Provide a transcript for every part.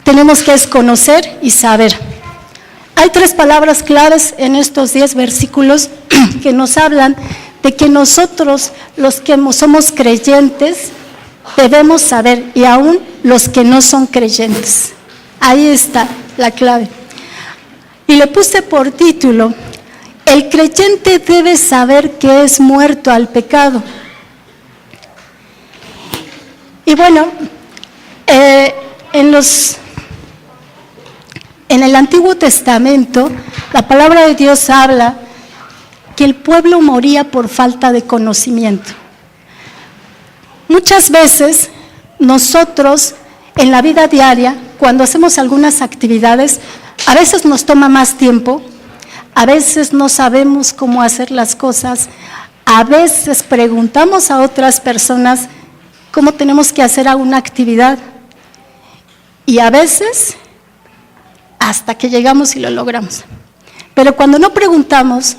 tenemos que es conocer y saber. Hay 3 palabras claves en estos 10 versículos que nos hablan de que nosotros, los que somos creyentes, debemos saber, y aún los que no son creyentes. Ahí está la clave. Y le puse por título: el creyente debe saber que es muerto al pecado. Y bueno, en el Antiguo Testamento, la palabra de Dios habla que el pueblo moría por falta de conocimiento. Muchas veces nosotros en la vida diaria, cuando hacemos algunas actividades, a veces nos toma más tiempo, a veces no sabemos cómo hacer las cosas, a veces preguntamos a otras personas cómo tenemos que hacer alguna actividad, y a veces hasta que llegamos y lo logramos. Pero cuando no preguntamos,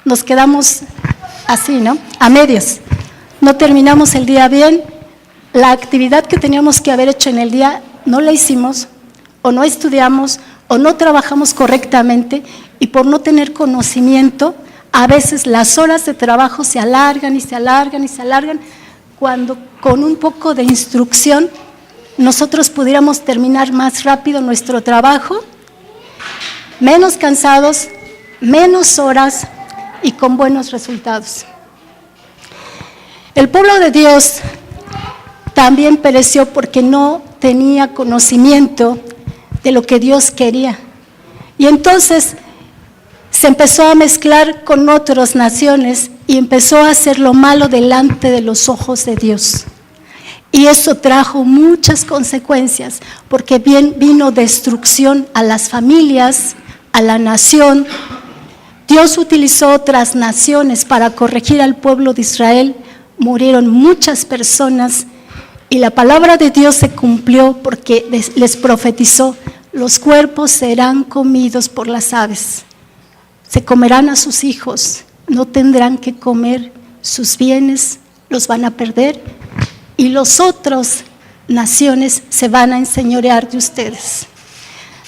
nos quedamos así, ¿no? A medias. No terminamos el día bien, la actividad que teníamos que haber hecho en el día no la hicimos, o no estudiamos, o no trabajamos correctamente, y por no tener conocimiento, a veces las horas de trabajo se alargan y se alargan y se alargan, cuando con un poco de instrucción nosotros pudiéramos terminar más rápido nuestro trabajo, menos cansados, menos horas y con buenos resultados. El pueblo de Dios también pereció porque no tenía conocimiento de lo que Dios quería. Y entonces se empezó a mezclar con otras naciones y empezó a hacer lo malo delante de los ojos de Dios. Y eso trajo muchas consecuencias, porque bien vino destrucción a las familias, a la nación. Dios utilizó otras naciones para corregir al pueblo de Israel. Murieron muchas personas y la palabra de Dios se cumplió porque les profetizó: los cuerpos serán comidos por las aves, se comerán a sus hijos, no tendrán que comer, sus bienes los van a perder y los otros naciones se van a enseñorear de ustedes.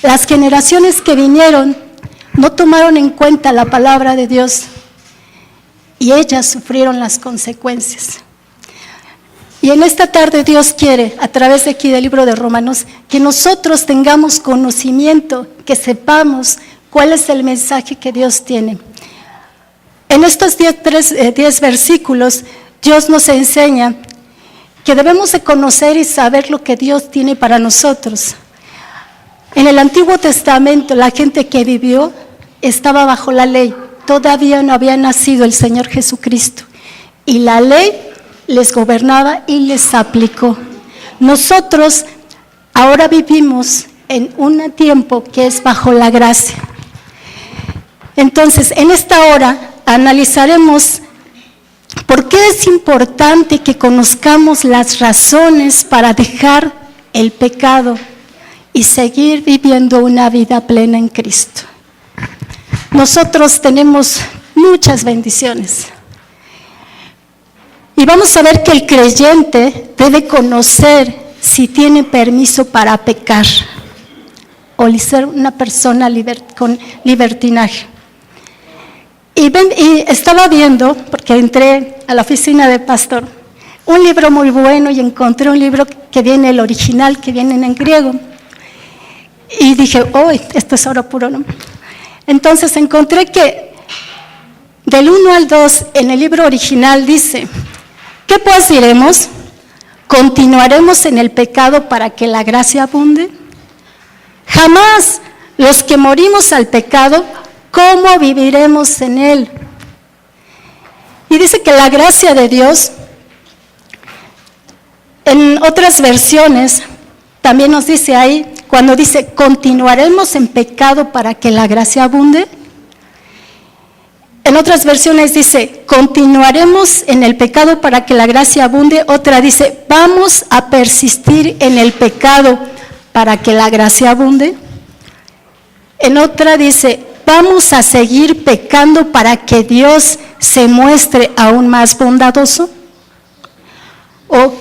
Las generaciones que vinieron no tomaron en cuenta la palabra de Dios y ellas sufrieron las consecuencias. Y en esta tarde Dios quiere, a través de aquí del libro de Romanos, que nosotros tengamos conocimiento, que sepamos cuál es el mensaje que Dios tiene. En estos 10 versículos, Dios nos enseña que debemos de conocer y saber lo que Dios tiene para nosotros. En el Antiguo Testamento, la gente que vivió estaba bajo la ley. Todavía no había nacido el Señor Jesucristo. Y la ley les gobernaba y les aplicó. Nosotros ahora vivimos en un tiempo que es bajo la gracia. Entonces, en esta hora analizaremos por qué es importante que conozcamos las razones para dejar el pecado y seguir viviendo una vida plena en Cristo. Nosotros tenemos muchas bendiciones. Y vamos a ver que el creyente debe conocer si tiene permiso para pecar o ser una persona con libertinaje. Y estaba viendo, porque entré a la oficina del pastor, un libro muy bueno y encontré un libro que viene, el original, que viene en griego. Y dije, esto es oro puro, ¿no? Entonces encontré que del 1 al 2 en el libro original dice: ¿qué pues diremos? ¿Continuaremos en el pecado para que la gracia abunde? Jamás. Los que morimos al pecado, ¿cómo viviremos en él? Y dice que la gracia de Dios, en otras versiones, también nos dice ahí, cuando dice, ¿continuaremos en pecado para que la gracia abunde? En otras versiones dice, ¿continuaremos en el pecado para que la gracia abunde? Otra dice, ¿vamos a persistir en el pecado para que la gracia abunde? En otra dice, ¿vamos a seguir pecando para que Dios se muestre aún más bondadoso? ¿O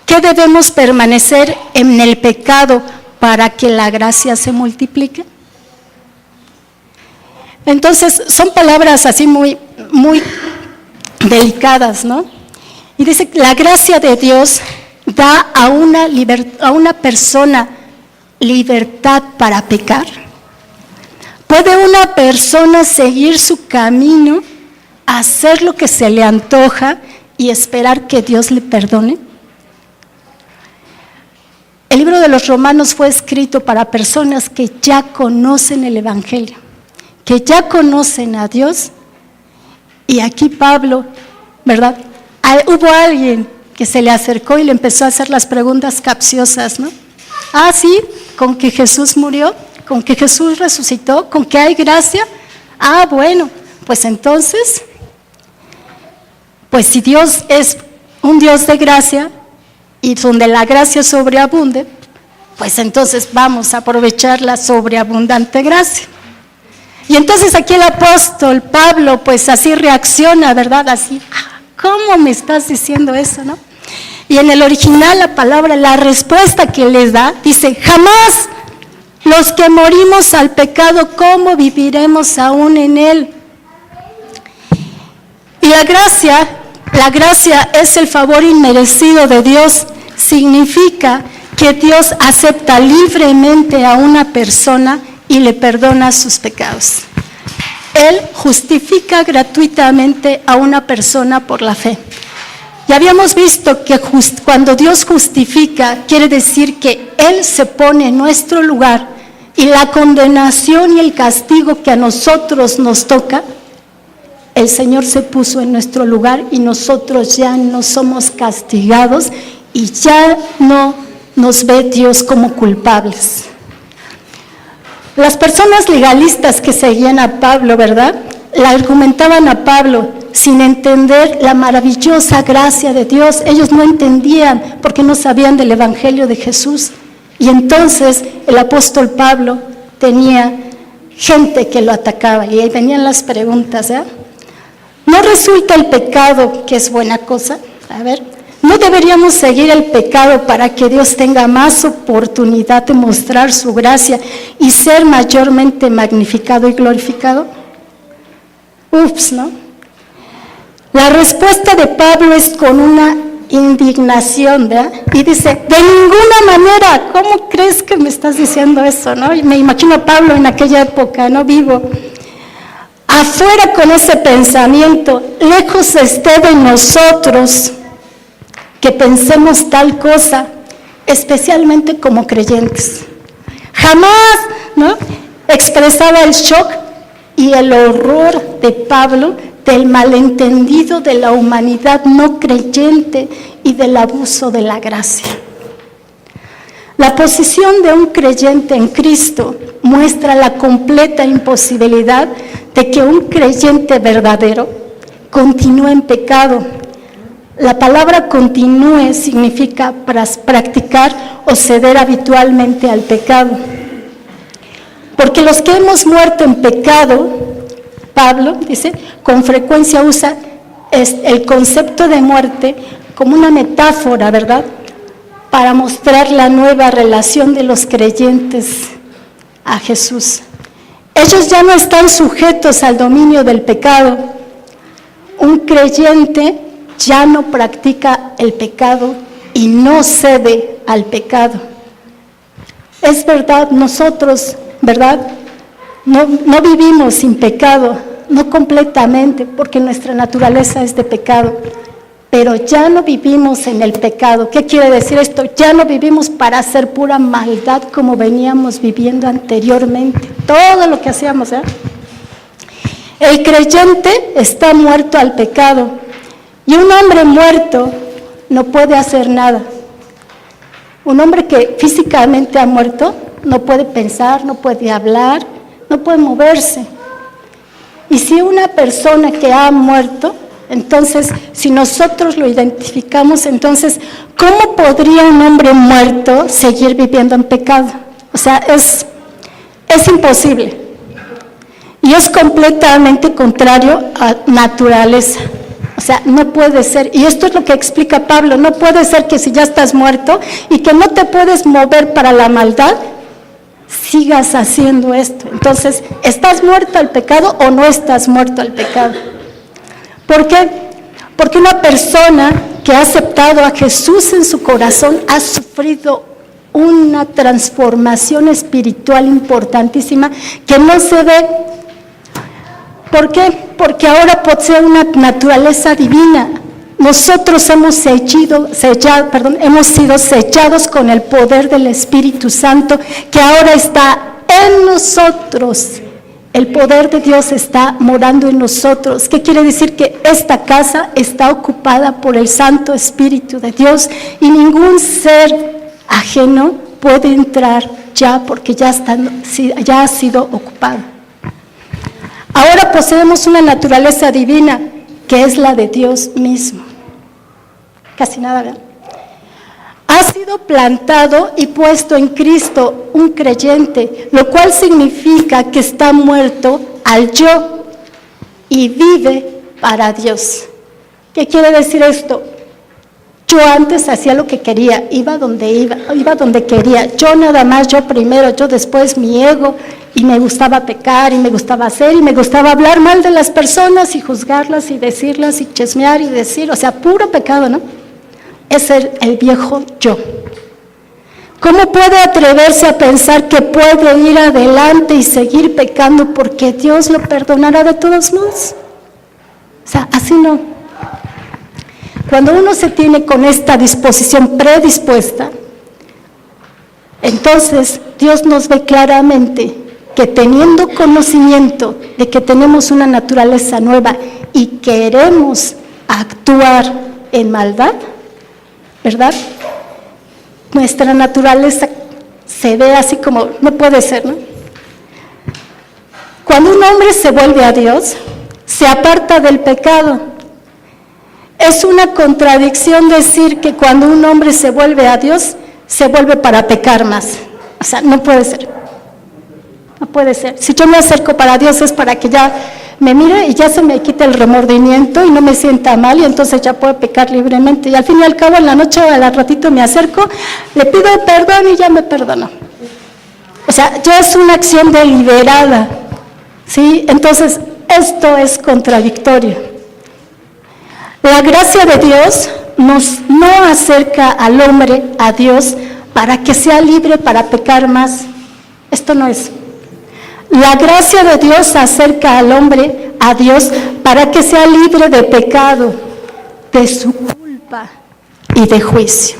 ¿Qué debemos permanecer en el pecado para que la gracia se multiplique? Entonces, son palabras así muy delicadas, ¿no? Y dice, la gracia de Dios da a una persona libertad para pecar. ¿Puede una persona seguir su camino, hacer lo que se le antoja y esperar que Dios le perdone? El libro de los Romanos fue escrito para personas que ya conocen el Evangelio, que ya conocen a Dios. Y aquí Pablo, ¿verdad? Hubo alguien que se le acercó y le empezó a hacer las preguntas capciosas, ¿no? Ah, sí, con que Jesús murió, con que Jesús resucitó, con que hay gracia. Ah, bueno, pues entonces, pues si Dios es un Dios de gracia y donde la gracia sobreabunde, pues entonces vamos a aprovechar la sobreabundante gracia. Y entonces aquí el apóstol Pablo pues así reacciona, ¿verdad? Así, ¿cómo me estás diciendo eso, no? Y en el original la respuesta que les da, dice, jamás los que morimos al pecado, ¿cómo viviremos aún en él? Y la gracia es el favor inmerecido de Dios, significa que Dios acepta libremente a una persona y le perdona sus pecados. Él justifica gratuitamente a una persona por la fe. Ya habíamos visto que cuando Dios justifica, quiere decir que Él se pone en nuestro lugar y la condenación y el castigo que a nosotros nos toca, el Señor se puso en nuestro lugar y nosotros ya no somos castigados y ya no nos ve Dios como culpables. Las personas legalistas que seguían a Pablo, ¿verdad?, le argumentaban a Pablo sin entender la maravillosa gracia de Dios. Ellos no entendían porque no sabían del Evangelio de Jesús. Y entonces el apóstol Pablo tenía gente que lo atacaba y ahí venían las preguntas, ¿eh? ¿No resulta el pecado que es buena cosa? A ver, ¿no deberíamos seguir el pecado para que Dios tenga más oportunidad de mostrar su gracia y ser mayormente magnificado y glorificado? Ups, ¿no? La respuesta de Pablo es con una indignación, ¿verdad? Y dice, de ninguna manera, ¿cómo crees que me estás diciendo eso, no? Y me imagino a Pablo en aquella época, ¿no? Vivo. Afuera con ese pensamiento, lejos esté de nosotros que pensemos tal cosa, especialmente como creyentes. Jamás, ¿no?, expresaba el shock y el horror de Pablo del malentendido de la humanidad no creyente y del abuso de la gracia. La posición de un creyente en Cristo muestra la completa imposibilidad de que un creyente verdadero continúe en pecado. La palabra continúe significa practicar o ceder habitualmente al pecado. Porque los que hemos muerto en pecado, Pablo dice, con frecuencia usa el concepto de muerte como una metáfora, ¿verdad?, para mostrar la nueva relación de los creyentes a Jesús. Ellos ya no están sujetos al dominio del pecado. Un creyente ya no practica el pecado y no cede al pecado. Es verdad, nosotros, ¿verdad?, no vivimos sin pecado, no completamente, porque nuestra naturaleza es de pecado, pero ya no vivimos en el pecado. ¿Qué quiere decir esto? Ya no vivimos para hacer pura maldad como veníamos viviendo anteriormente, todo lo que hacíamos, ¿eh? El creyente está muerto al pecado y un hombre muerto no puede hacer nada. Un hombre que físicamente ha muerto no puede pensar, no puede hablar, no puede moverse. Y si una persona que ha muerto, entonces, si nosotros lo identificamos, entonces, ¿cómo podría un hombre muerto seguir viviendo en pecado? O sea, es imposible. Y es completamente contrario a naturaleza. O sea, no puede ser, y esto es lo que explica Pablo, no puede ser que si ya estás muerto y que no te puedes mover para la maldad, sigas haciendo esto. Entonces, ¿estás muerto al pecado o no estás muerto al pecado? ¿Por qué? Porque una persona que ha aceptado a Jesús en su corazón ha sufrido una transformación espiritual importantísima que no se ve. ¿Por qué? Porque ahora posee una naturaleza divina. Nosotros hemos sido sellados con el poder del Espíritu Santo que ahora está en nosotros. El poder de Dios está morando en nosotros. ¿Qué quiere decir? Que esta casa está ocupada por el Santo Espíritu de Dios y ningún ser ajeno puede entrar ya porque ya ha sido ocupado. Ahora poseemos una naturaleza divina que es la de Dios mismo. Casi nada, ¿verdad? Ha sido plantado y puesto en Cristo un creyente, lo cual significa que está muerto al yo y vive para Dios. ¿Qué quiere decir esto? Yo antes hacía lo que quería, iba donde quería, yo nada más, yo primero, yo después, mi ego, y me gustaba pecar, y me gustaba hacer, y me gustaba hablar mal de las personas, y juzgarlas, y decirlas, y chismear, y decir, o sea, puro pecado, ¿no? Es el viejo yo. ¿Cómo puede atreverse a pensar que puede ir adelante y seguir pecando porque Dios lo perdonará de todos modos? O sea, así no. Cuando uno se tiene con esta disposición predispuesta, entonces Dios nos ve claramente que teniendo conocimiento de que tenemos una naturaleza nueva y queremos actuar en maldad, ¿verdad? Nuestra naturaleza se ve así como, no puede ser, ¿no? Cuando un hombre se vuelve a Dios, se aparta del pecado. Es una contradicción decir que cuando un hombre se vuelve a Dios, se vuelve para pecar más. O sea, no puede ser. No puede ser. Si yo me acerco para Dios es para que ya me mire y ya se me quite el remordimiento y no me sienta mal y entonces ya puedo pecar libremente. Y al fin y al cabo en la noche o al ratito me acerco, le pido perdón y ya me perdonó. O sea, ya es una acción deliberada, ¿sí? Entonces, esto es contradictorio. La gracia de Dios no acerca al hombre a Dios para que sea libre para pecar más. Esto no es. La gracia de Dios acerca al hombre a Dios para que sea libre de pecado, de su culpa y de juicio.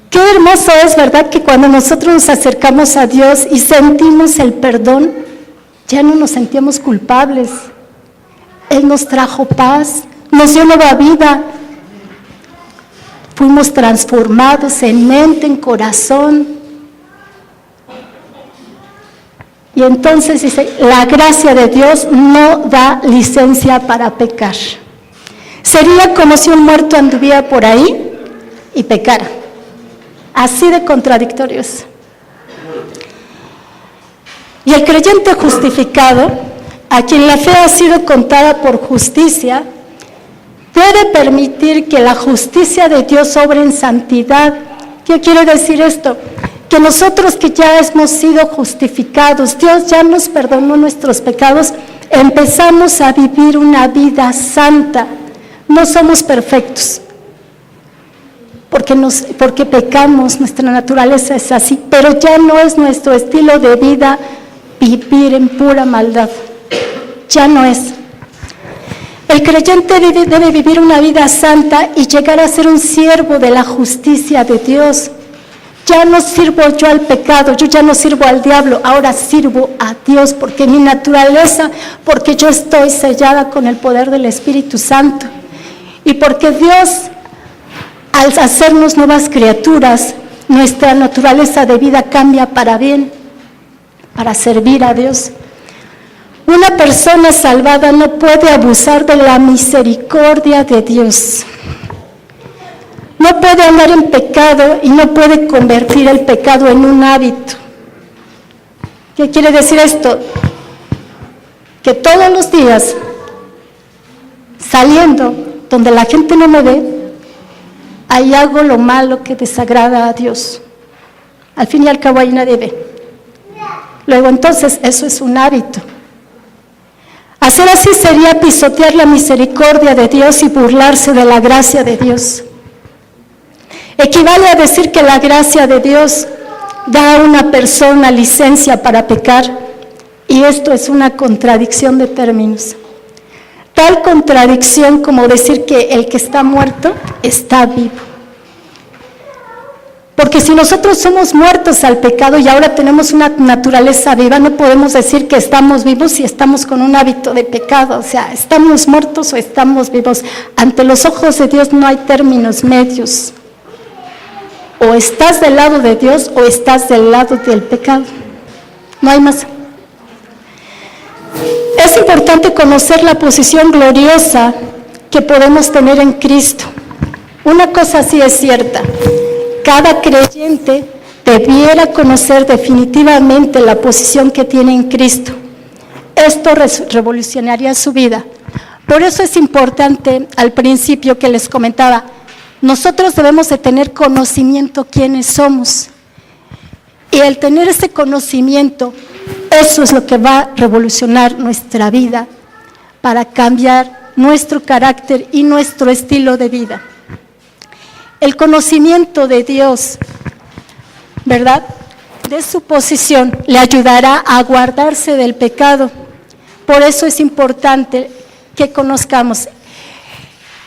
Qué hermoso es, ¿verdad? Que cuando nosotros nos acercamos a Dios y sentimos el perdón, ya no nos sentimos culpables. Él nos trajo paz, nos dio nueva vida. Fuimos transformados en mente, en corazón. Y entonces dice, la gracia de Dios no da licencia para pecar. Sería como si un muerto anduviera por ahí y pecara. Así de contradictorios. Y el creyente justificado, a quien la fe ha sido contada por justicia, debe permitir que la justicia de Dios obre en santidad. ¿Qué quiere decir esto? Que nosotros que ya hemos sido justificados, Dios ya nos perdonó nuestros pecados, empezamos a vivir una vida santa. No somos perfectos, porque pecamos, nuestra naturaleza es así, pero ya no es nuestro estilo de vida vivir en pura maldad. Ya no es. El creyente debe vivir una vida santa y llegar a ser un siervo de la justicia de Dios. Ya no sirvo yo al pecado, yo ya no sirvo al diablo, ahora sirvo a Dios porque mi naturaleza, porque yo estoy sellada con el poder del Espíritu Santo. Y porque Dios, al hacernos nuevas criaturas, nuestra naturaleza de vida cambia para bien, para servir a Dios. Una persona salvada no puede abusar de la misericordia de Dios. No puede andar en pecado y no puede convertir el pecado en un hábito. ¿Qué quiere decir esto? Que todos los días saliendo donde la gente no me ve, ahí hago lo malo que desagrada a Dios. Al fin y al cabo ahí nadie ve. Luego entonces eso es un hábito. Hacer así sería pisotear la misericordia de Dios y burlarse de la gracia de Dios. Equivale a decir que la gracia de Dios da a una persona licencia para pecar, y esto es una contradicción de términos. Tal contradicción como decir que el que está muerto está vivo. Porque si nosotros somos muertos al pecado y ahora tenemos una naturaleza viva, no podemos decir que estamos vivos si estamos con un hábito de pecado. O sea, estamos muertos o estamos vivos. Ante los ojos de Dios no hay términos medios. O estás del lado de Dios o estás del lado del pecado. No hay más. Es importante conocer la posición gloriosa que podemos tener en Cristo. Una cosa sí es cierta. Cada creyente debiera conocer definitivamente la posición que tiene en Cristo. Esto revolucionaría su vida. Por eso es importante, al principio que les comentaba, nosotros debemos de tener conocimiento quiénes somos. Y el tener ese conocimiento, eso es lo que va a revolucionar nuestra vida para cambiar nuestro carácter y nuestro estilo de vida. El conocimiento de Dios, ¿verdad?, de su posición, le ayudará a guardarse del pecado. Por eso es importante que conozcamos.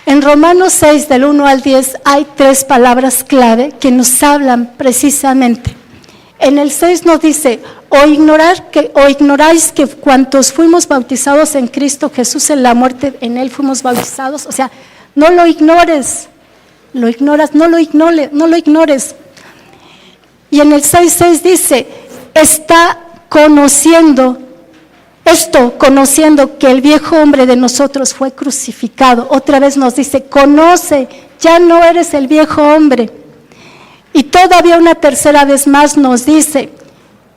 En Romanos 6, del 1 al 10, hay 3 palabras clave que nos hablan precisamente. En el 6 nos dice, o ignoráis que cuantos fuimos bautizados en Cristo Jesús en la muerte, en Él fuimos bautizados. O sea, no lo ignores. Lo ignoras, no lo ignores. Y en el 6:6 dice, está conociendo que el viejo hombre de nosotros fue crucificado. Otra vez nos dice, conoce, ya no eres el viejo hombre. Y todavía una tercera vez más nos dice,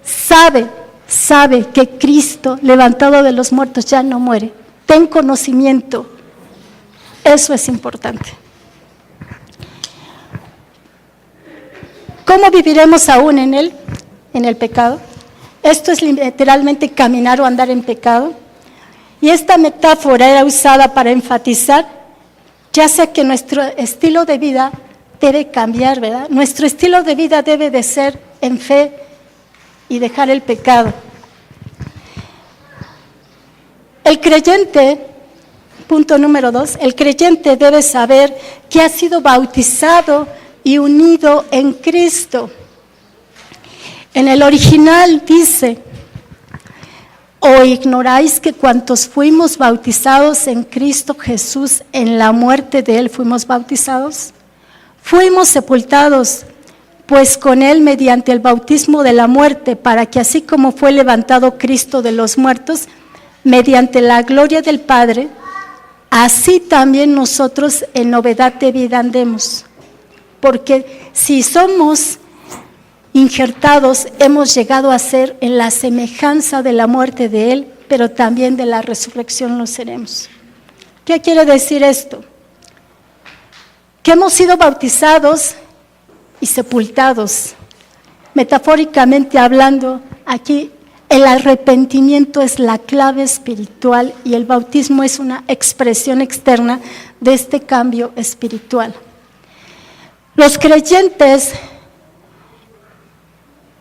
sabe que Cristo, levantado de los muertos, ya no muere. Ten conocimiento. Eso es importante. ¿Cómo viviremos aún en él? En el pecado. Esto es literalmente caminar o andar en pecado. Y esta metáfora era usada para enfatizar, ya sea que nuestro estilo de vida debe cambiar, ¿verdad? Nuestro estilo de vida debe de ser en fe y dejar el pecado. El creyente, punto número 2, el creyente debe saber que ha sido bautizado y unido en Cristo. En el original dice, ¿o ignoráis que cuantos fuimos bautizados en Cristo Jesús, en la muerte de Él fuimos bautizados? Fuimos sepultados, pues con Él mediante el bautismo de la muerte, para que así como fue levantado Cristo de los muertos, mediante la gloria del Padre, así también nosotros en novedad de vida andemos. Porque si somos injertados, hemos llegado a ser en la semejanza de la muerte de Él, pero también de la resurrección lo seremos. ¿Qué quiere decir esto? Que hemos sido bautizados y sepultados. Metafóricamente hablando, aquí el arrepentimiento es la clave espiritual y el bautismo es una expresión externa de este cambio espiritual. Los creyentes,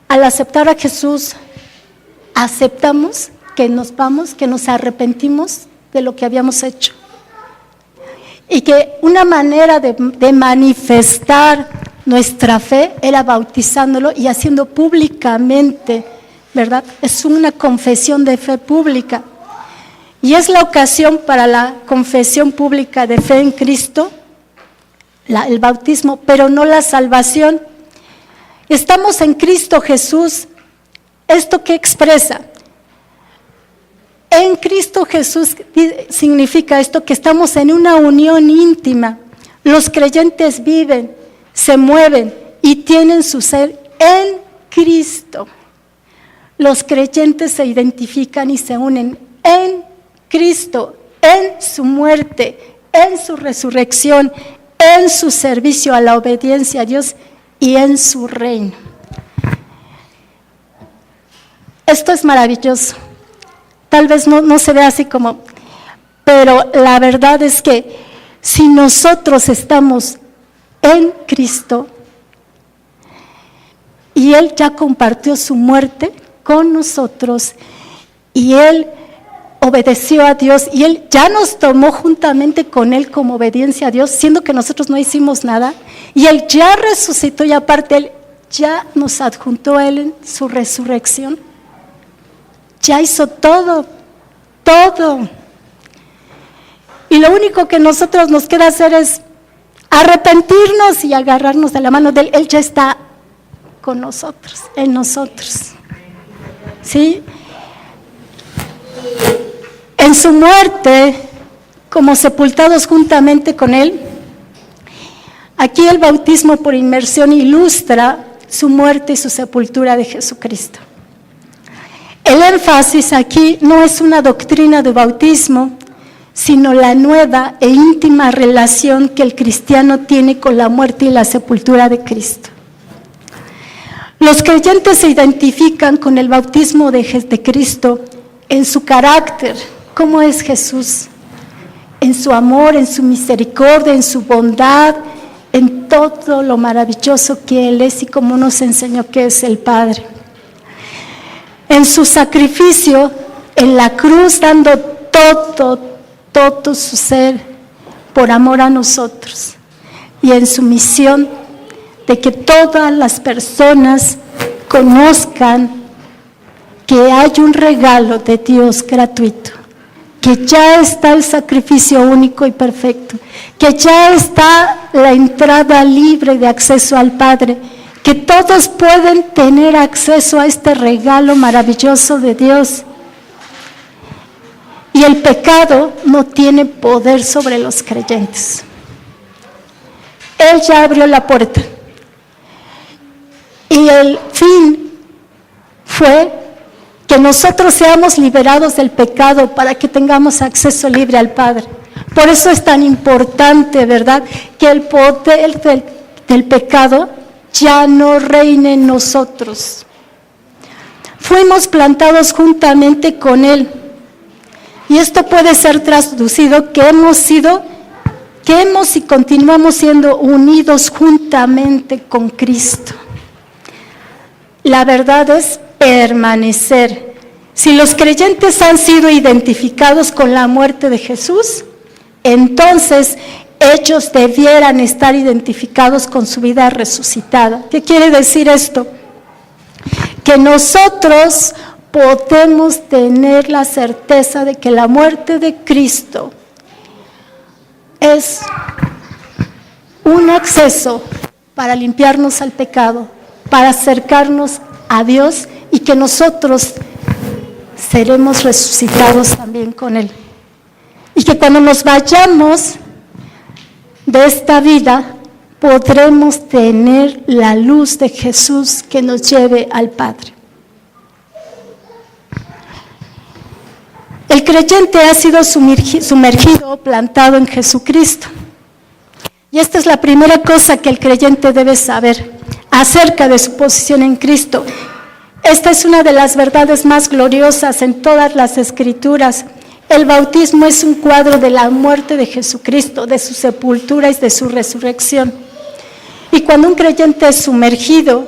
al aceptar a Jesús, aceptamos que nos vamos, que nos arrepentimos de lo que habíamos hecho. Y que una manera de manifestar nuestra fe era bautizándolo y haciendo públicamente, ¿verdad? Es una confesión de fe pública. Y es la ocasión para la confesión pública de fe en Cristo, el bautismo, pero no la salvación. Estamos en Cristo Jesús. ¿Esto qué expresa? En Cristo Jesús significa esto, que estamos en una unión íntima. Los creyentes viven, se mueven y tienen su ser en Cristo. Los creyentes se identifican y se unen en Cristo, en su muerte, en su resurrección, en su servicio a la obediencia a Dios y en su reino. Esto es maravilloso. Tal vez no se vea así como, pero la verdad es que si nosotros estamos en Cristo y Él ya compartió su muerte con nosotros y Él obedeció a Dios y Él ya nos tomó juntamente con Él como obediencia a Dios, siendo que nosotros no hicimos nada, y Él ya resucitó y aparte Él ya nos adjuntó a Él en su resurrección. Ya hizo todo. Y lo único que nosotros nos queda hacer es arrepentirnos y agarrarnos de la mano de Él. Él ya está con nosotros, en nosotros. ¿Sí? En su muerte, como sepultados juntamente con Él, aquí el bautismo por inmersión ilustra su muerte y su sepultura de Jesucristo. El énfasis aquí no es una doctrina de bautismo, sino la nueva e íntima relación que el cristiano tiene con la muerte y la sepultura de Cristo. Los creyentes se identifican con el bautismo de Cristo en su carácter, cómo es Jesús, en su amor, en su misericordia, en su bondad, en todo lo maravilloso que Él es y cómo nos enseñó que es el Padre. En su sacrificio en la cruz, dando todo su ser por amor a nosotros, y en su misión de que todas las personas conozcan que hay un regalo de Dios gratuito, que ya está el sacrificio único y perfecto, que ya está la entrada libre de acceso al Padre, que todos pueden tener acceso a este regalo maravilloso de Dios. Y el pecado no tiene poder sobre los creyentes. Él ya abrió la puerta. Y el fin fue que nosotros seamos liberados del pecado para que tengamos acceso libre al Padre. Por eso es tan importante, ¿verdad?, que el poder del pecado ya no reine en nosotros. Fuimos plantados juntamente con Él. Y esto puede ser traducido que hemos y continuamos siendo unidos juntamente con Cristo. La verdad es permanecer. Si los creyentes han sido identificados con la muerte de Jesús, entonces ellos debieran estar identificados con su vida resucitada. ¿Qué quiere decir esto? Que nosotros podemos tener la certeza de que la muerte de Cristo es un acceso para limpiarnos al pecado, para acercarnos a Dios, y que nosotros seremos resucitados también con Él. Y que cuando nos vayamos de esta vida, podremos tener la luz de Jesús que nos lleve al Padre. El creyente ha sido sumergido, plantado en Jesucristo. Y esta es la primera cosa que el creyente debe saber acerca de su posición en Cristo. Esta es una de las verdades más gloriosas en todas las Escrituras. El bautismo es un cuadro de la muerte de Jesucristo, de su sepultura y de su resurrección. Y cuando un creyente es sumergido,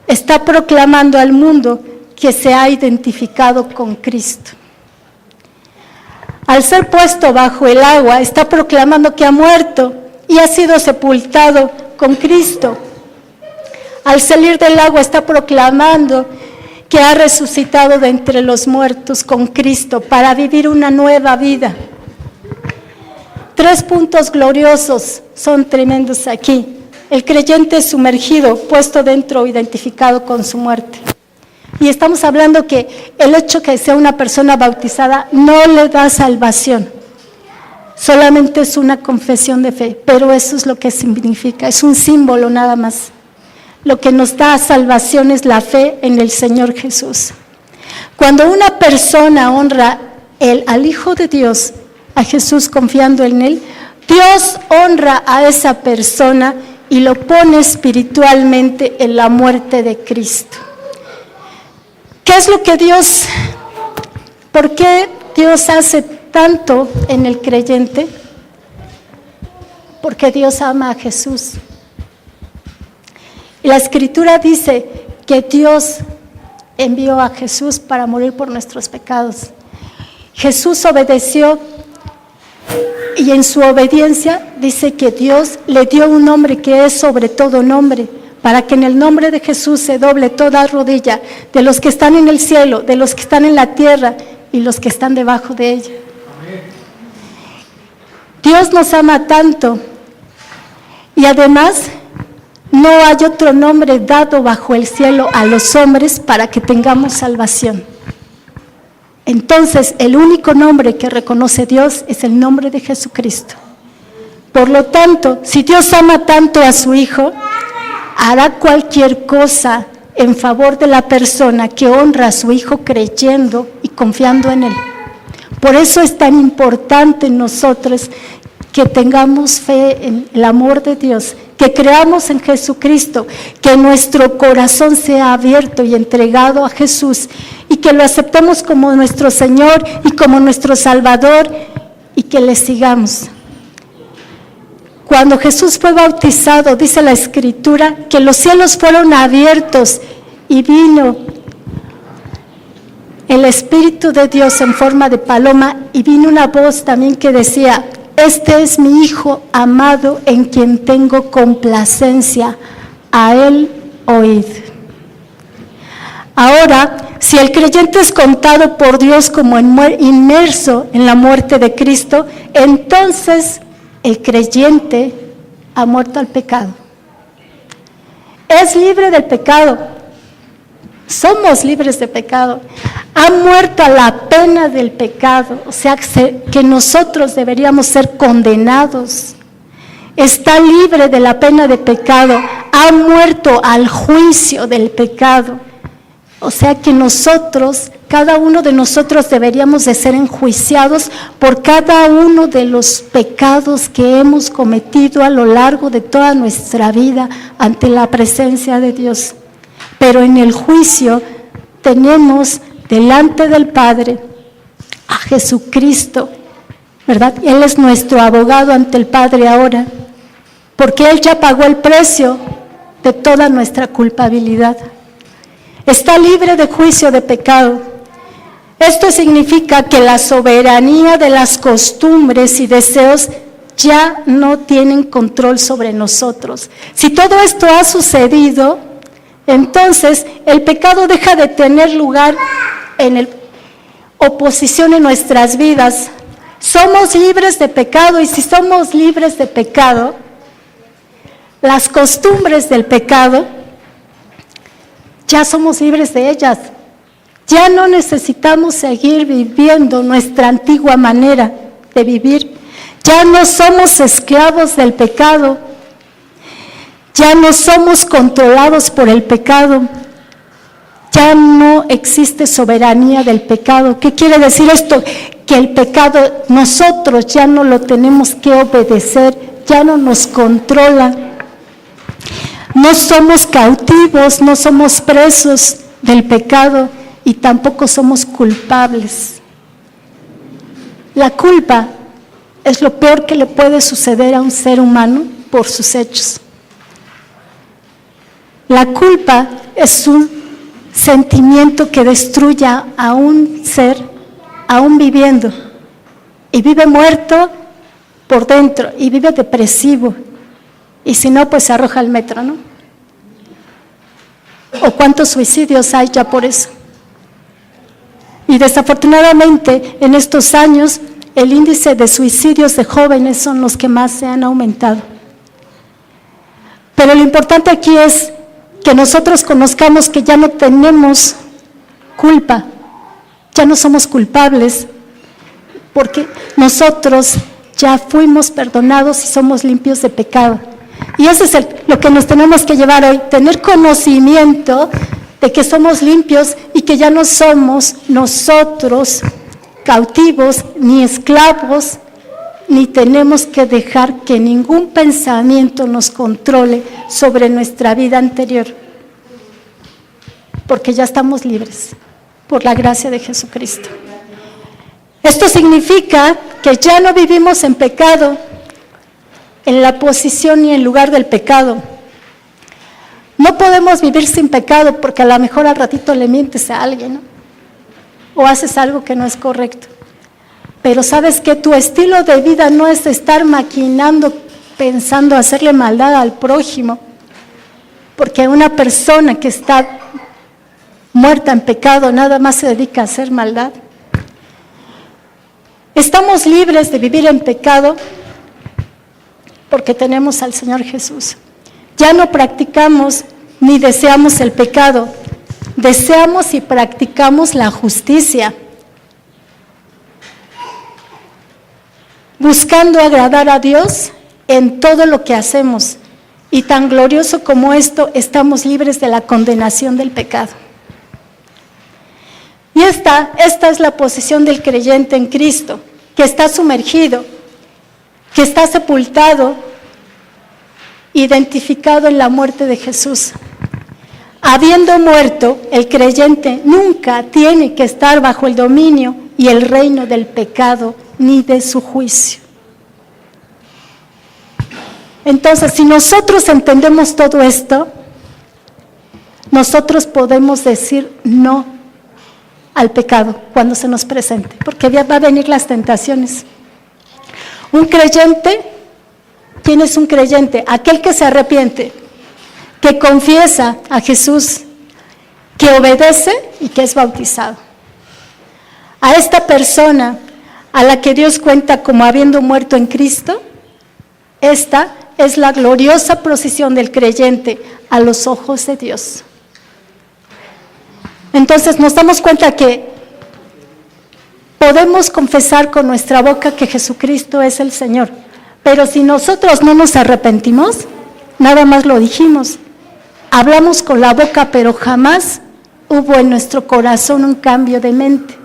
está proclamando al mundo que se ha identificado con Cristo. Al ser puesto bajo el agua, está proclamando que ha muerto y ha sido sepultado con Cristo. Al salir del agua, está proclamando que ha resucitado de entre los muertos con Cristo para vivir una nueva vida. 3 puntos gloriosos son tremendos aquí. El creyente es sumergido, puesto dentro, identificado con su muerte. Y estamos hablando que el hecho que sea una persona bautizada no le da salvación. Solamente es una confesión de fe, pero eso es lo que significa, es un símbolo nada más. Lo que nos da salvación es la fe en el Señor Jesús. Cuando una persona honra al Hijo de Dios, a Jesús confiando en Él, Dios honra a esa persona y lo pone espiritualmente en la muerte de Cristo. ¿Qué es lo que por qué Dios hace tanto en el creyente? Porque Dios ama a Jesús. Y la Escritura dice que Dios envió a Jesús para morir por nuestros pecados. Jesús obedeció y en su obediencia dice que Dios le dio un nombre que es sobre todo nombre, para que en el nombre de Jesús se doble toda rodilla de los que están en el cielo, de los que están en la tierra y los que están debajo de ella. Dios nos ama tanto y además no hay otro nombre dado bajo el cielo a los hombres para que tengamos salvación. Entonces, el único nombre que reconoce Dios es el nombre de Jesucristo. Por lo tanto, si Dios ama tanto a su Hijo, hará cualquier cosa en favor de la persona que honra a su Hijo creyendo y confiando en Él. Por eso es tan importante en nosotros que tengamos fe en el amor de Dios, que creamos en Jesucristo, que nuestro corazón sea abierto y entregado a Jesús y que lo aceptemos como nuestro Señor y como nuestro Salvador y que le sigamos. Cuando Jesús fue bautizado, dice la Escritura, que los cielos fueron abiertos y vino el Espíritu de Dios en forma de paloma y vino una voz también que decía: este es mi Hijo amado en quien tengo complacencia, a Él oíd. Ahora, si el creyente es contado por Dios como inmerso en la muerte de Cristo, entonces el creyente ha muerto al pecado. Es libre del pecado. Somos libres de pecado. Ha muerto a la pena del pecado, o sea que nosotros deberíamos ser condenados. Está libre de la pena de pecado, ha muerto al juicio del pecado. O sea que nosotros, cada uno de nosotros deberíamos de ser enjuiciados por cada uno de los pecados que hemos cometido a lo largo de toda nuestra vida ante la presencia de Dios. Pero en el juicio tenemos delante del Padre a Jesucristo, ¿verdad? Él es nuestro abogado ante el Padre ahora, porque Él ya pagó el precio de toda nuestra culpabilidad. Está libre de juicio de pecado. Esto significa que la soberanía de las costumbres y deseos ya no tienen control sobre nosotros. Si todo esto ha sucedido, entonces el pecado deja de tener lugar en oposición en nuestras vidas. Somos libres de pecado y si somos libres de pecado, las costumbres del pecado, ya somos libres de ellas. Ya no necesitamos seguir viviendo nuestra antigua manera de vivir. Ya no somos esclavos del pecado. Ya no somos controlados por el pecado. Ya no existe soberanía del pecado. ¿Qué quiere decir esto? Que el pecado nosotros ya no lo tenemos que obedecer, ya no nos controla. No somos cautivos, no somos presos del pecado y tampoco somos culpables. La culpa es lo peor que le puede suceder a un ser humano por sus hechos. La culpa es un sentimiento que destruye a un ser, aún viviendo, y vive muerto por dentro, y vive depresivo, y si no, pues se arroja al metro, ¿no? ¿O cuántos suicidios hay ya por eso? Y desafortunadamente, en estos años, el índice de suicidios de jóvenes son los que más se han aumentado. Pero lo importante aquí es que nosotros conozcamos que ya no tenemos culpa, ya no somos culpables, porque nosotros ya fuimos perdonados y somos limpios de pecado. Y eso es lo que nos tenemos que llevar hoy, tener conocimiento de que somos limpios y que ya no somos nosotros cautivos ni esclavos ni tenemos que dejar que ningún pensamiento nos controle sobre nuestra vida anterior, porque ya estamos libres por la gracia de Jesucristo. Esto significa que ya no vivimos en pecado, en la posición y en lugar del pecado. No podemos vivir sin pecado porque a lo mejor al ratito le mientes a alguien, ¿no? O haces algo que no es correcto. Pero sabes que tu estilo de vida no es estar maquinando, pensando hacerle maldad al prójimo, porque una persona que está muerta en pecado nada más se dedica a hacer maldad. Estamos libres de vivir en pecado porque tenemos al Señor Jesús. Ya no practicamos ni deseamos el pecado, deseamos y practicamos la justicia, buscando agradar a Dios en todo lo que hacemos. Y tan glorioso como esto, estamos libres de la condenación del pecado. Y esta es la posición del creyente en Cristo, que está sumergido, que está sepultado, identificado en la muerte de Jesús. Habiendo muerto, el creyente nunca tiene que estar bajo el dominio y el reino del pecado ni de su juicio. Entonces, si nosotros entendemos todo esto, nosotros podemos decir no al pecado cuando se nos presente, porque va a venir las tentaciones. Un creyente, ¿quién es un creyente? Aquel que se arrepiente, que confiesa a Jesús, que obedece y que es bautizado. A esta persona a la que Dios cuenta como habiendo muerto en Cristo, esta es la gloriosa posición del creyente a los ojos de Dios. Entonces nos damos cuenta que podemos confesar con nuestra boca que Jesucristo es el Señor, pero si nosotros no nos arrepentimos, nada más lo dijimos, hablamos con la boca, pero jamás hubo en nuestro corazón un cambio de mente.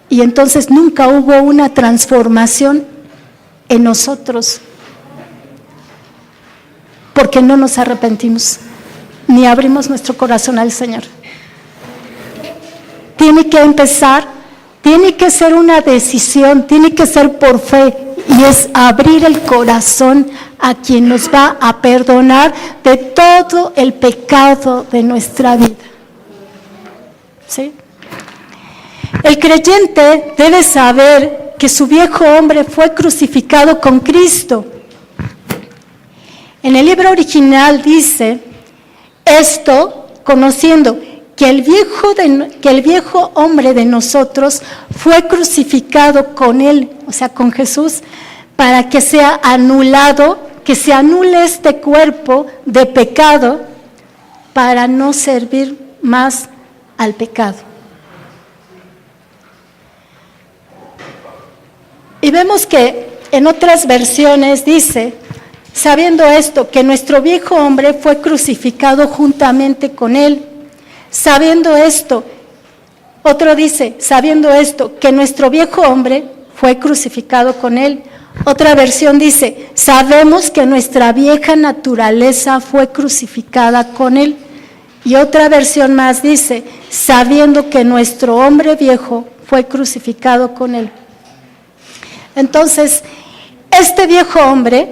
Y entonces nunca hubo una transformación en nosotros, porque no nos arrepentimos, ni abrimos nuestro corazón al Señor. Tiene que empezar, tiene que ser una decisión, tiene que ser por fe, y es abrir el corazón a quien nos va a perdonar de todo el pecado de nuestra vida. ¿Sí? El creyente debe saber que su viejo hombre fue crucificado con Cristo. En el libro original dice, esto conociendo que el viejo hombre de nosotros fue crucificado con él, o sea, con Jesús, para que sea anulado, que se anule este cuerpo de pecado para no servir más al pecado. Y vemos que en otras versiones dice, sabiendo esto, que nuestro viejo hombre fue crucificado juntamente con él. Sabiendo esto, otro dice, sabiendo esto, que nuestro viejo hombre fue crucificado con él. Otra versión dice, sabemos que nuestra vieja naturaleza fue crucificada con él. Y otra versión más dice, sabiendo que nuestro hombre viejo fue crucificado con él. Entonces, este viejo hombre,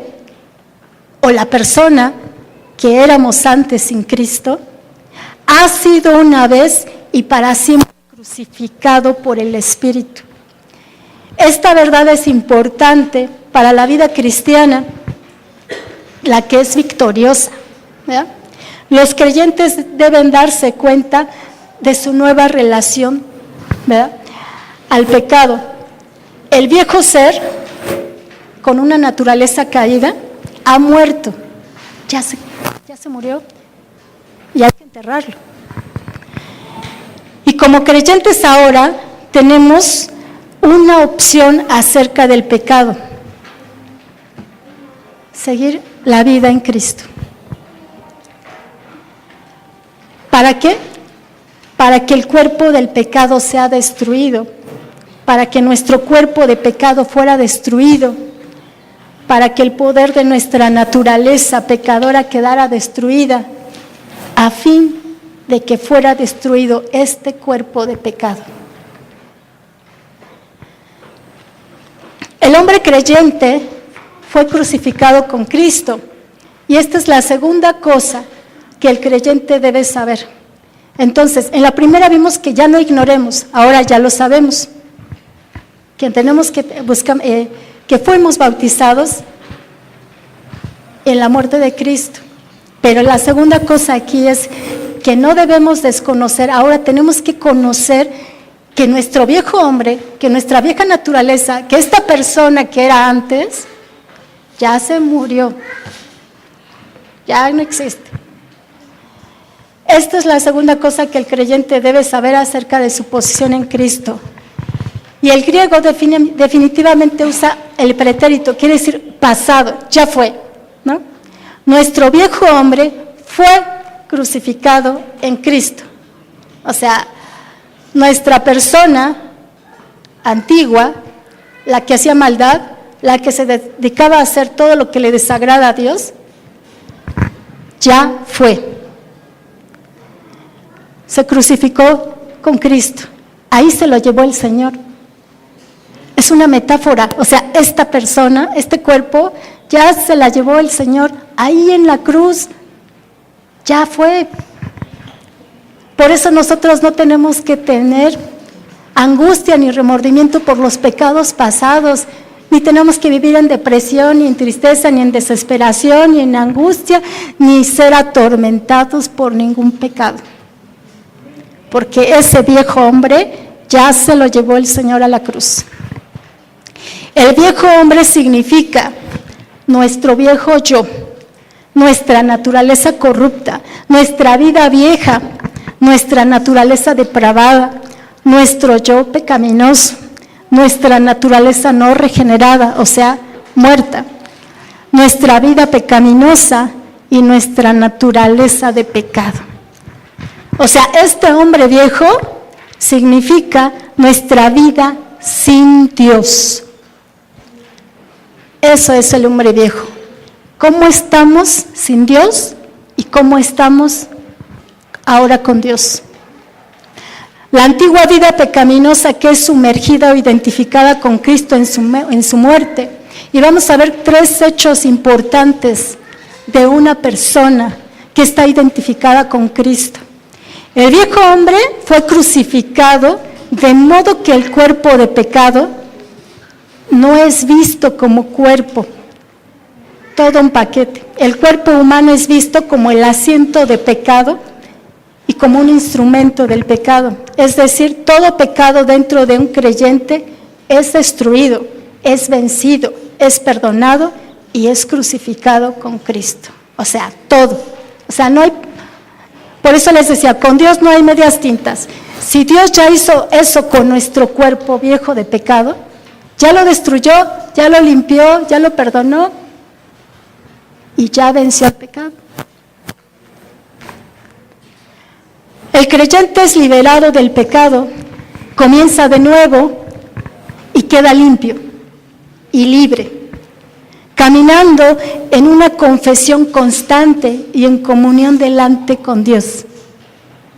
o la persona que éramos antes sin Cristo, ha sido una vez y para siempre crucificado por el Espíritu. Esta verdad es importante para la vida cristiana, la que es victoriosa, ¿verdad? Los creyentes deben darse cuenta de su nueva relación, ¿verdad?, al pecado. El viejo ser, con una naturaleza caída, ha muerto, ya se murió y hay que enterrarlo. Y como creyentes ahora tenemos una opción acerca del pecado: seguir la vida en Cristo. ¿Para qué? Para que el cuerpo del pecado sea destruido, para que nuestro cuerpo de pecado fuera destruido, para que el poder de nuestra naturaleza pecadora quedara destruida, a fin de que fuera destruido este cuerpo de pecado. El hombre creyente fue crucificado con Cristo, y esta es la segunda cosa que el creyente debe saber. Entonces, en la primera vimos que ya no ignoremos, ahora ya lo sabemos, que tenemos que buscar, que fuimos bautizados en la muerte de Cristo. Pero la segunda cosa aquí es que no debemos desconocer, ahora tenemos que conocer que nuestro viejo hombre, que nuestra vieja naturaleza, que esta persona que era antes, ya se murió, ya no existe. Esta es la segunda cosa que el creyente debe saber acerca de su posición en Cristo. Y el griego definitivamente usa el pretérito, quiere decir pasado, ya fue, ¿no? Nuestro viejo hombre fue crucificado en Cristo. O sea, nuestra persona antigua, la que hacía maldad, la que se dedicaba a hacer todo lo que le desagrada a Dios, ya fue. Se crucificó con Cristo. Ahí se lo llevó el Señor. Es una metáfora, o sea, esta persona, este cuerpo, ya se la llevó el Señor. Ahí en la cruz, ya fue. Por eso nosotros no tenemos que tener angustia ni remordimiento por los pecados pasados, ni tenemos que vivir en depresión, ni en tristeza, ni en desesperación, ni en angustia, ni ser atormentados por ningún pecado. Porque ese viejo hombre ya se lo llevó el Señor a la cruz. El viejo hombre significa nuestro viejo yo, nuestra naturaleza corrupta, nuestra vida vieja, nuestra naturaleza depravada, nuestro yo pecaminoso, nuestra naturaleza no regenerada, o sea, muerta, nuestra vida pecaminosa y nuestra naturaleza de pecado. O sea, este hombre viejo significa nuestra vida sin Dios. Eso es el hombre viejo. ¿Cómo estamos sin Dios y cómo estamos ahora con Dios? La antigua vida pecaminosa que es sumergida o identificada con Cristo en su muerte. Y vamos a ver 3 hechos importantes de una persona que está identificada con Cristo. El viejo hombre fue crucificado de modo que el cuerpo de pecado no es visto como cuerpo, todo un paquete. El cuerpo humano es visto como el asiento de pecado y como un instrumento del pecado. Es decir, todo pecado dentro de un creyente es destruido, es vencido, es perdonado y es crucificado con Cristo. O sea, todo. O sea, no hay... Por eso les decía, con Dios no hay medias tintas. Si Dios ya hizo eso con nuestro cuerpo viejo de pecado, ya lo destruyó, ya lo limpió, ya lo perdonó y ya venció el pecado. El creyente es liberado del pecado, comienza de nuevo y queda limpio y libre, caminando en una confesión constante y en comunión delante con Dios.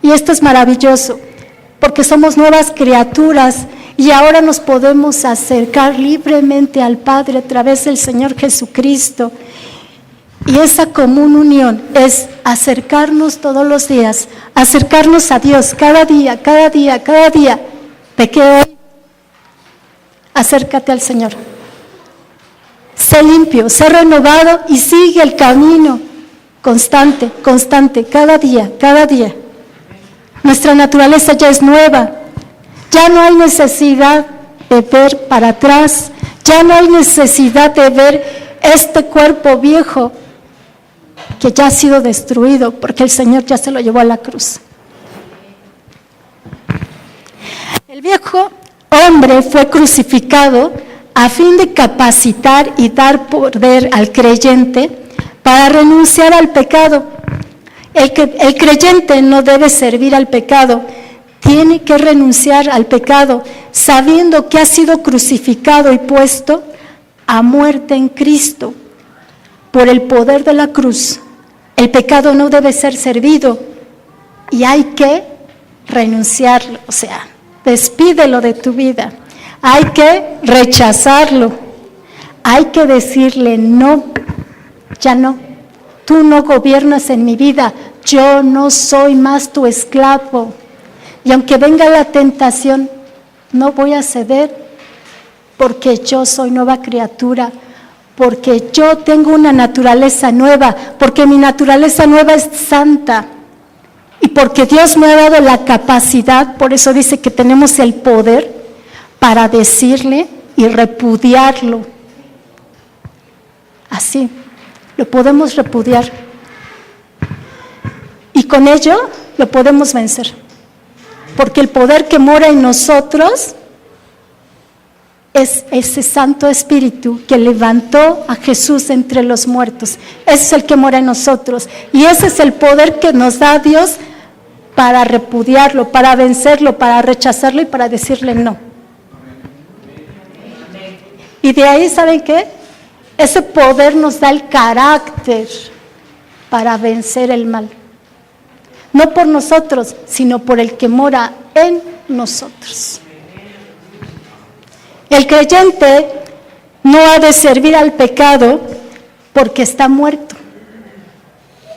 Y esto es maravilloso, porque somos nuevas criaturas y ahora nos podemos acercar libremente al Padre a través del Señor Jesucristo. Y esa común unión es acercarnos todos los días, acercarnos a Dios cada día, cada día, cada día. Pequé hoy, acércate al Señor. Sé limpio, sé renovado y sigue el camino constante, constante, cada día, cada día. Nuestra naturaleza ya es nueva, ya no hay necesidad de ver para atrás, ya no hay necesidad de ver este cuerpo viejo que ya ha sido destruido, porque el Señor ya se lo llevó a la cruz. El viejo hombre fue crucificado a fin de capacitar y dar poder al creyente para renunciar al pecado. El creyente no debe servir al pecado, tiene que renunciar al pecado, sabiendo que ha sido crucificado y puesto a muerte en Cristo. Por el poder de la cruz, el pecado no debe ser servido y hay que renunciarlo, o sea, despídelo de tu vida. Hay que rechazarlo, hay que decirle no, ya no, tú no gobiernas en mi vida, yo no soy más tu esclavo. Y aunque venga la tentación, no voy a ceder porque yo soy nueva criatura, porque yo tengo una naturaleza nueva, porque mi naturaleza nueva es santa y porque Dios me ha dado la capacidad, por eso dice que tenemos el poder para decirle y repudiarlo. Así, lo podemos repudiar y con ello lo podemos vencer. Porque el poder que mora en nosotros es ese Santo Espíritu que levantó a Jesús entre los muertos. Ese es el que mora en nosotros. Y ese es el poder que nos da Dios para repudiarlo, para vencerlo, para rechazarlo y para decirle no. Y de ahí, ¿saben qué? Ese poder nos da el carácter para vencer el mal. No por nosotros, sino por el que mora en nosotros. El creyente no ha de servir al pecado porque está muerto.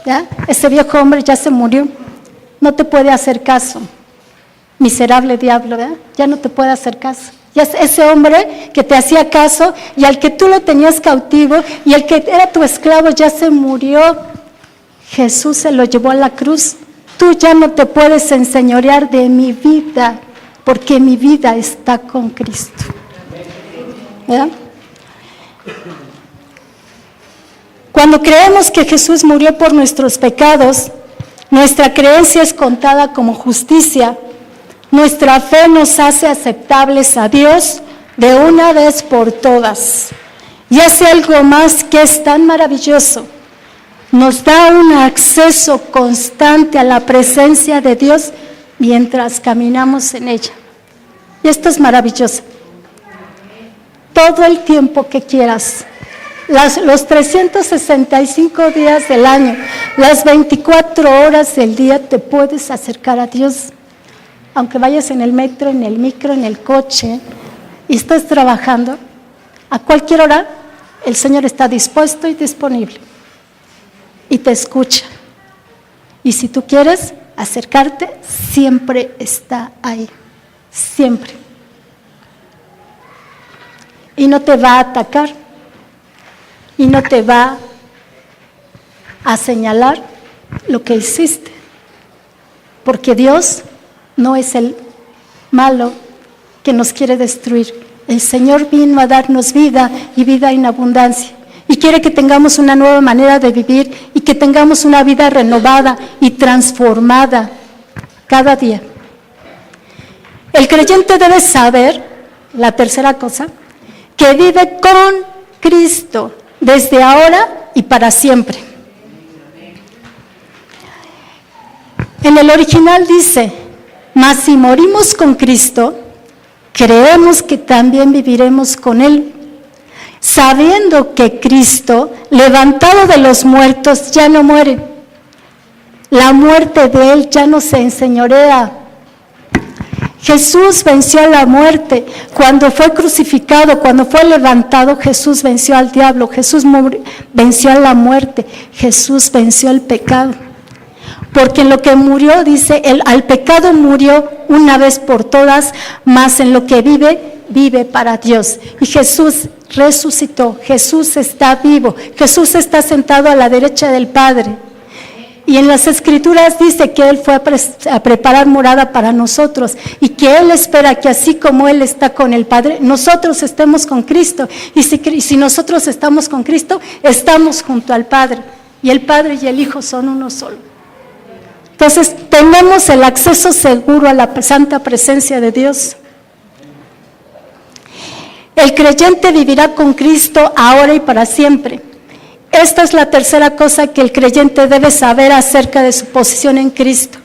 ¿Ya? Ese viejo hombre ya se murió. No te puede hacer caso. Miserable diablo, ¿verdad? Ya no te puede hacer caso. Ya ese hombre que te hacía caso y al que tú lo tenías cautivo y el que era tu esclavo ya se murió. Jesús se lo llevó a la cruz. Tú ya no te puedes enseñorear de mi vida, porque mi vida está con Cristo. ¿Verdad? Cuando creemos que Jesús murió por nuestros pecados, nuestra creencia es contada como justicia. Nuestra fe nos hace aceptables a Dios de una vez por todas. Y hace algo más que es tan maravilloso. Nos da un acceso constante a la presencia de Dios mientras caminamos en ella. Y esto es maravilloso. Todo el tiempo que quieras, los 365 días del año, las 24 horas del día te puedes acercar a Dios. Aunque vayas en el metro, en el micro, en el coche y estés trabajando, a cualquier hora el Señor está dispuesto y disponible. Y te escucha. Y si tú quieres acercarte, siempre está ahí. Siempre. Y no te va a atacar. Y no te va a señalar lo que hiciste. Porque Dios no es el malo que nos quiere destruir. El Señor vino a darnos vida y vida en abundancia. Y quiere que tengamos una nueva manera de vivir y que tengamos una vida renovada y transformada cada día. El creyente debe saber, la tercera cosa, que vive con Cristo desde ahora y para siempre. En el original dice, mas si morimos con Cristo, creemos que también viviremos con Él, sabiendo que Cristo, levantado de los muertos, ya no muere. La muerte de Él ya no se enseñorea. Jesús venció a la muerte. Cuando fue crucificado, cuando fue levantado, Jesús venció al diablo. Jesús venció a la muerte. Jesús venció el pecado. Porque en lo que murió, dice, al pecado murió una vez por todas, mas en lo que vive, vive para Dios. Y Jesús resucitó, Jesús está vivo, Jesús está sentado a la derecha del Padre. Y en las Escrituras dice que Él fue a preparar morada para nosotros y que Él espera que así como Él está con el Padre, nosotros estemos con Cristo. Y si nosotros estamos con Cristo, estamos junto al Padre. Y el Padre y el Hijo son uno solo. Entonces, tenemos el acceso seguro a la santa presencia de Dios. El creyente vivirá con Cristo ahora y para siempre. Esta es la tercera cosa que el creyente debe saber acerca de su posición en Cristo.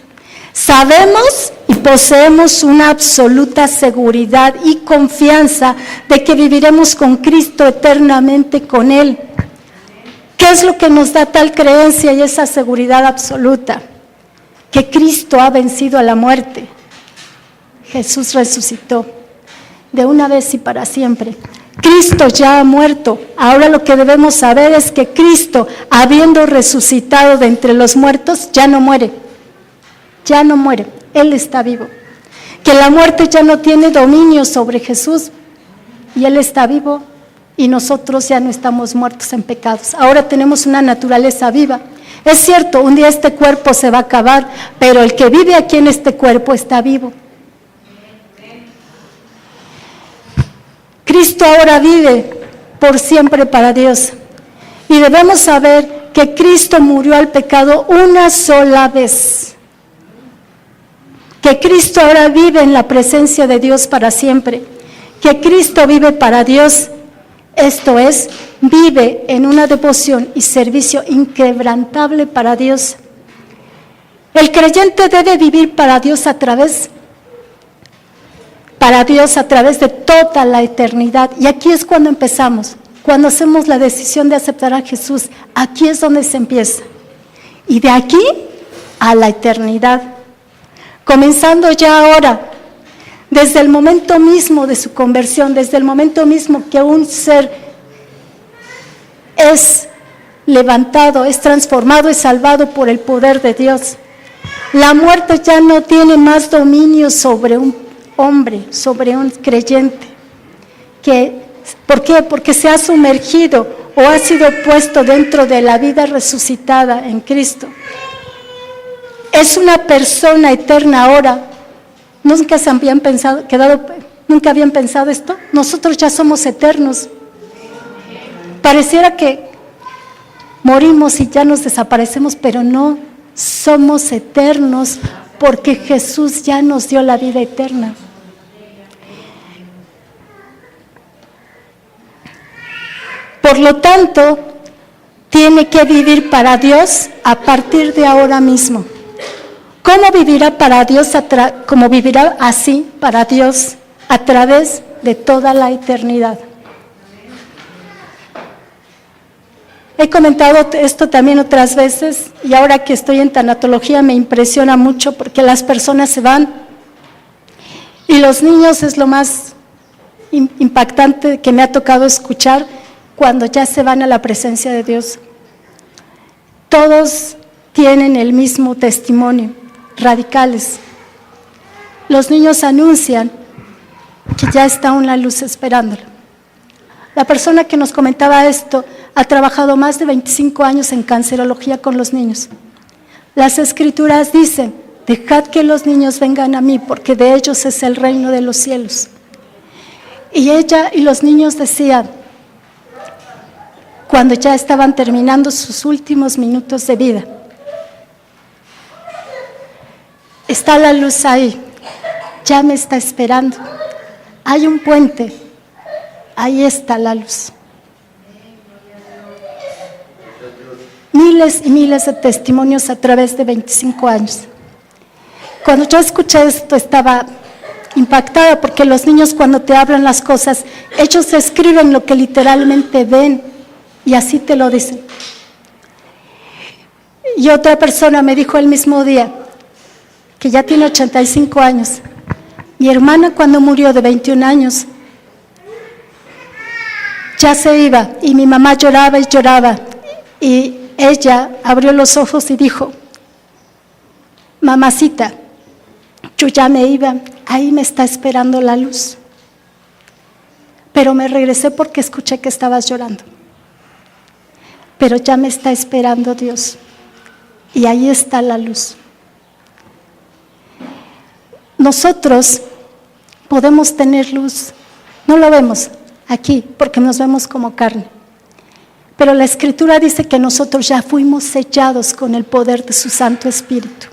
Sabemos y poseemos una absoluta seguridad y confianza de que viviremos con Cristo eternamente con Él. ¿Qué es lo que nos da tal creencia y esa seguridad absoluta? Que Cristo ha vencido a la muerte. Jesús resucitó de una vez y para siempre. Cristo ya ha muerto. Ahora lo que debemos saber es que Cristo, habiendo resucitado de entre los muertos, ya no muere. Ya no muere. Él está vivo. Que la muerte ya no tiene dominio sobre Jesús. Y Él está vivo y nosotros ya no estamos muertos en pecados. Ahora tenemos una naturaleza viva. Es cierto, un día este cuerpo se va a acabar, pero el que vive aquí en este cuerpo está vivo. Cristo ahora vive por siempre para Dios. Y debemos saber que Cristo murió al pecado una sola vez. Que Cristo ahora vive en la presencia de Dios para siempre. Que Cristo vive para Dios. Esto es, vive en una devoción y servicio inquebrantable para Dios. El creyente debe vivir para Dios a través de toda la eternidad. Y aquí es cuando empezamos, cuando hacemos la decisión de aceptar a Jesús. Aquí es donde se empieza. Y de aquí a la eternidad. Comenzando ya ahora, desde el momento mismo de su conversión, desde el momento mismo que un ser es levantado, es transformado, es salvado por el poder de Dios. La muerte ya no tiene más dominio sobre un hombre, sobre un creyente. ¿Por qué? Porque se ha sumergido o ha sido puesto dentro de la vida resucitada en Cristo. Es una persona eterna ahora. ¿Nunca se habían nunca habían pensado esto? Nosotros ya somos eternos. Pareciera que morimos y ya nos desaparecemos, pero no, somos eternos porque Jesús ya nos dio la vida eterna. Por lo tanto, tiene que vivir para Dios a partir de ahora mismo. ¿Cómo vivirá para Dios? Como vivirá así para Dios a través de toda la eternidad. He comentado esto también otras veces y ahora que estoy en tanatología me impresiona mucho porque las personas se van y los niños es lo más impactante que me ha tocado escuchar cuando ya se van a la presencia de Dios. Todos tienen el mismo testimonio. Radicales. Los niños anuncian que ya está una luz esperándolo. La persona que nos comentaba esto ha trabajado más de 25 años en cancerología con los niños. Las escrituras dicen, dejad que los niños vengan a mí porque de ellos es el reino de los cielos. Y ella y los niños decían, cuando ya estaban terminando sus últimos minutos de vida, está la luz ahí, ya me está esperando. Hay un puente, ahí está la luz. Miles y miles de testimonios a través de 25 años. Cuando yo escuché esto estaba impactada porque los niños cuando te hablan las cosas, ellos escriben lo que literalmente ven y así te lo dicen. Y otra persona me dijo el mismo día, que ya tiene 85 años. Mi hermana cuando murió de 21 años, ya se iba y mi mamá lloraba y lloraba. Y ella abrió los ojos y dijo, mamacita, yo ya me iba, ahí me está esperando la luz. Pero me regresé porque escuché que estabas llorando. Pero ya me está esperando Dios. Y ahí está la luz. Nosotros podemos tener luz, no lo vemos aquí porque nos vemos como carne, pero la Escritura dice que nosotros ya fuimos sellados con el poder de su Santo Espíritu.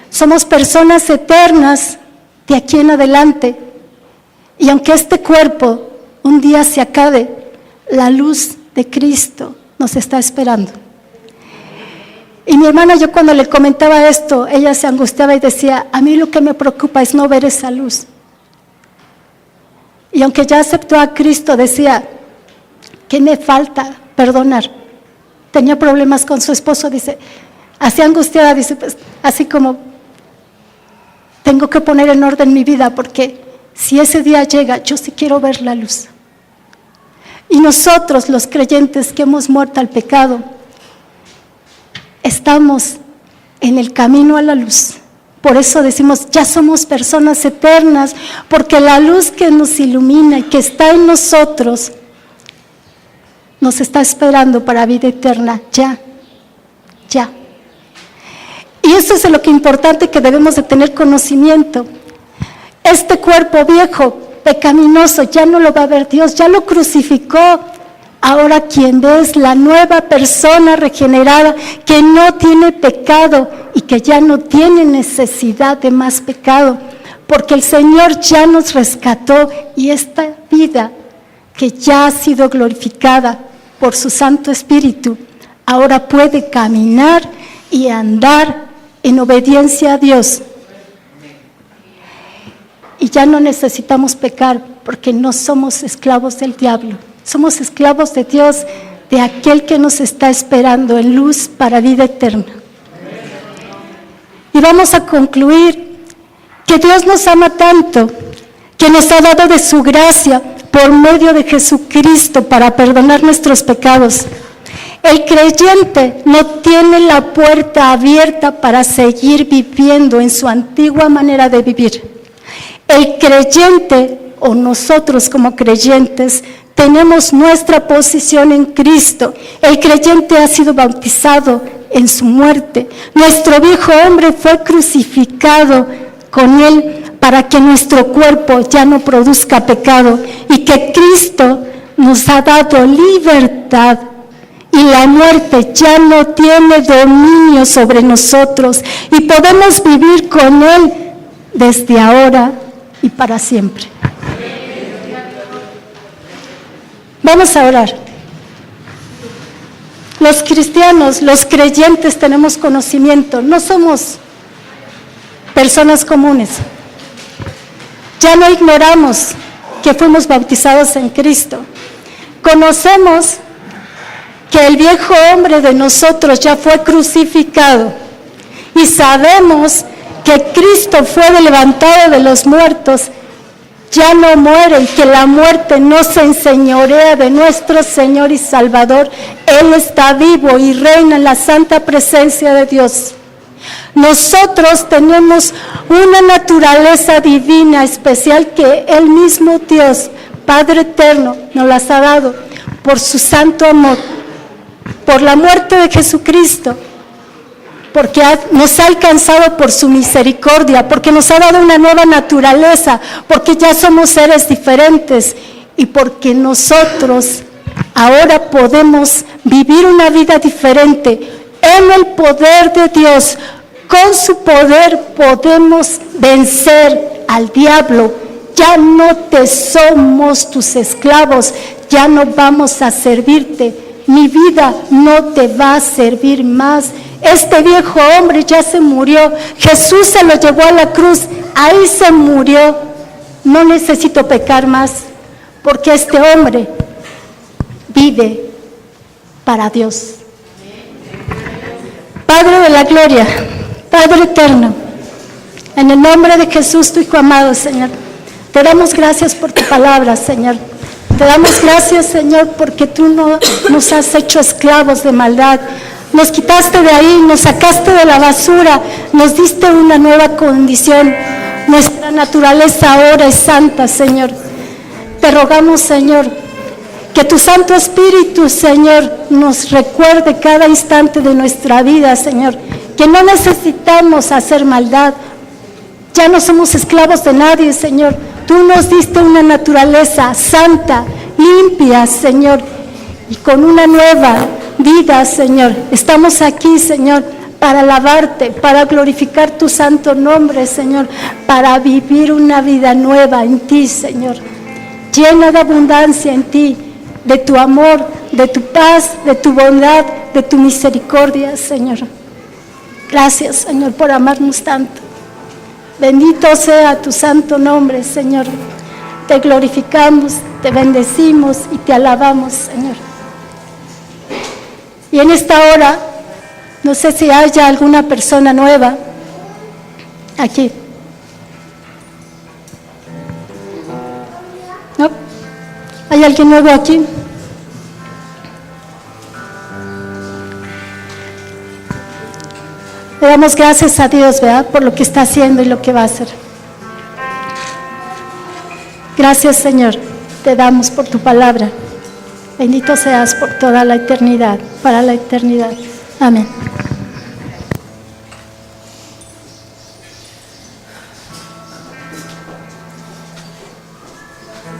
Somos personas eternas de aquí en adelante y aunque este cuerpo un día se acabe, la luz de Cristo nos está esperando. Y mi hermana, yo cuando le comentaba esto, ella se angustiaba y decía, a mí lo que me preocupa es no ver esa luz. Y aunque ya aceptó a Cristo, decía, ¿qué me falta? Perdonar. Tenía problemas con su esposo, dice, así angustiada, dice, pues, así como, tengo que poner en orden mi vida, porque si ese día llega, yo sí quiero ver la luz. Y nosotros, los creyentes que hemos muerto al pecado, estamos en el camino a la luz. Por eso decimos, ya somos personas eternas, porque la luz que nos ilumina y que está en nosotros, nos está esperando para vida eterna, ya. Y eso es lo que importante que debemos de tener conocimiento. Este cuerpo viejo, pecaminoso, ya no lo va a ver Dios, ya lo crucificó. Ahora quien ve es la nueva persona regenerada que no tiene pecado y que ya no tiene necesidad de más pecado, porque el Señor ya nos rescató y esta vida que ya ha sido glorificada por su Santo Espíritu, ahora puede caminar y andar en obediencia a Dios. Y ya no necesitamos pecar porque no somos esclavos del diablo. Somos esclavos de Dios, de aquel que nos está esperando en luz para vida eterna. Y vamos a concluir que Dios nos ama tanto, que nos ha dado de su gracia por medio de Jesucristo para perdonar nuestros pecados. El creyente no tiene la puerta abierta para seguir viviendo en su antigua manera de vivir. El creyente, o nosotros como creyentes, tenemos nuestra posición en Cristo. El creyente ha sido bautizado en su muerte. Nuestro viejo hombre fue crucificado con él para que nuestro cuerpo ya no produzca pecado y que Cristo nos ha dado libertad y la muerte ya no tiene dominio sobre nosotros y podemos vivir con él desde ahora y para siempre. Vamos a orar. Los cristianos, los creyentes tenemos conocimiento, no somos personas comunes. Ya no ignoramos que fuimos bautizados en Cristo. Conocemos que el viejo hombre de nosotros ya fue crucificado y sabemos que Cristo fue levantado de los muertos, ya no muere y que la muerte no se enseñorea de nuestro Señor y Salvador. Él está vivo y reina en la santa presencia de Dios. Nosotros tenemos una naturaleza divina especial que el mismo Dios, Padre eterno, nos las ha dado por su santo amor, por la muerte de Jesucristo, porque nos ha alcanzado por su misericordia, porque nos ha dado una nueva naturaleza, porque ya somos seres diferentes y porque nosotros ahora podemos vivir una vida diferente en el poder de Dios. Con su poder podemos vencer al diablo. Ya no te somos tus esclavos, ya no vamos a servirte. Mi vida no te va a servir más. Este viejo hombre ya se murió. Jesús se lo llevó a la cruz. Ahí se murió. No necesito pecar más, porque este hombre vive para Dios. Padre de la gloria, Padre eterno, en el nombre de Jesús, tu Hijo amado, Señor, te damos gracias por tu palabra, Señor. Te damos gracias, Señor, porque tú no nos has hecho esclavos de maldad. Nos quitaste de ahí, nos sacaste de la basura, nos diste una nueva condición. Nuestra naturaleza ahora es santa, Señor. Te rogamos, Señor, que tu Santo Espíritu, Señor, nos recuerde cada instante de nuestra vida, Señor, que no necesitamos hacer maldad. Ya no somos esclavos de nadie, Señor. Tú nos diste una naturaleza santa, limpia, Señor, y con una nueva vida, Señor. Estamos aquí, Señor, para alabarte, para glorificar tu santo nombre, Señor, para vivir una vida nueva en ti, Señor, llena de abundancia en ti, de tu amor, de tu paz, de tu bondad, de tu misericordia, Señor. Gracias, Señor, por amarnos tanto. Bendito sea tu santo nombre, Señor. Te glorificamos, te bendecimos y te alabamos, Señor. Y en esta hora, no sé si haya alguna persona nueva aquí. ¿No? ¿Hay alguien nuevo aquí? Le damos gracias a Dios, ¿verdad? Por lo que está haciendo y lo que va a hacer. Gracias, Señor, te damos por tu palabra. Bendito seas por toda la eternidad, para la eternidad. Amén.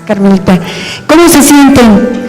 Carmelita, ¿cómo se sienten?